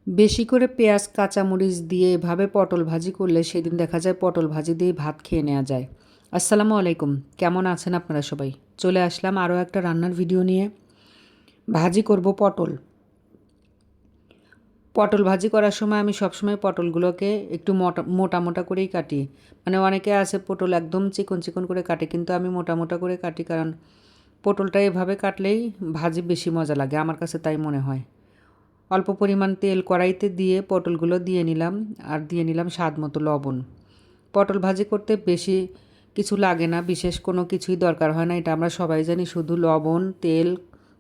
বেশি করে পেঁয়াজ কাঁচামরিচ দিয়ে এভাবে পটল ভাজি করলে সেদিন দেখা যায় পটল ভাজি দিয়ে ভাত খেয়ে নেওয়া যায়। আসসালামু আলাইকুম, কেমন আছেন আপনারা সবাই? চলে আসলাম আরও একটা রান্নার ভিডিও নিয়ে। ভাজি করব পটল। পটল ভাজি করার সময় আমি সবসময় পটলগুলোকে একটু মোটা মোটা করেই কাটি। মানে অনেকে আছে পটল একদম চিকন চিকন করে কাটে, কিন্তু আমি মোটা মোটা করে কাটি, কারণ পটলটা এভাবে কাটলেই ভাজি বেশি মজা লাগে, আমার কাছে তাই মনে হয়। অল্প পরিমাণ তেল কড়াইতে দিয়ে পটলগুলো দিয়ে নিলাম, আর দিয়ে নিলাম স্বাদ মতো লবণ। পটল ভাজি করতে বেশি কিছু লাগে না, বিশেষ কোনো কিছুই দরকার হয় না, এটা আমরা সবাই জানি। শুধু লবণ, তেল,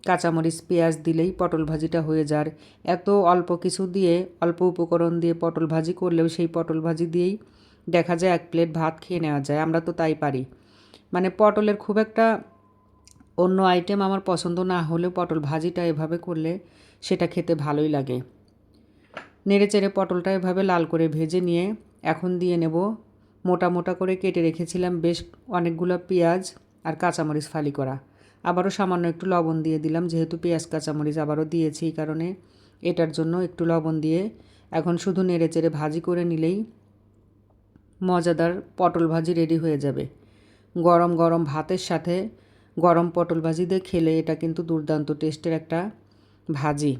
কাঁচামরিচ, পেঁয়াজ দিলেই পটল ভাজিটা হয়ে যায়। এত অল্প কিছু দিয়ে, অল্প উপকরণ দিয়ে পটল ভাজি করলেও সেই পটল ভাজি দিয়েই দেখা যায় এক প্লেট ভাত খেয়ে নেওয়া যায়। আমরা তো তাই পারি। মানে পটলের খুব একটা অন্য আইটেম আমার পছন্দ না হলেও পটল ভাজিটা এভাবে করলে সেটা খেতে ভালোই লাগে। নেড়েচেড়ে পটলটা এভাবে লাল করে ভেজে নিয়ে এখন দিয়ে নেব মোটা মোটা করে কেটে রেখেছিলাম বেশ অনেকগুলো পেঁয়াজ আর কাঁচামরিচ ফালি করা। আবারও সামান্য একটু লবণ দিয়ে দিলাম, যেহেতু পেঁয়াজ কাঁচামরিচ আবারও দিয়েছি, এই কারণে এটার জন্য একটু লবণ দিয়ে এখন শুধু নেড়েচেড়ে ভাজি করে নিলেই মজাদার পটল ভাজি রেডি হয়ে যাবে। গরম গরম ভাতের সাথে গরম পটল ভাজি দিয়ে খেলে এটা কিন্তু দুর্দান্ত টেস্টের একটা ভাজি।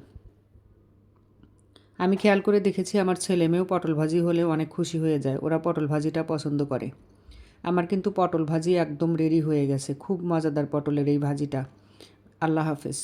আমি খেয়াল করে দেখেছি আমার ছেলে মেয়েও পটল ভাজি হলে অনেক খুশি হয়ে যায়, ওরা পটল ভাজিটা পছন্দ করে। আমার কিন্তু পটল ভাজি একদম রেডি হয়ে গেছে, খুব মজাদার পটলের এই ভাজিটা। আল্লাহ হাফেজ।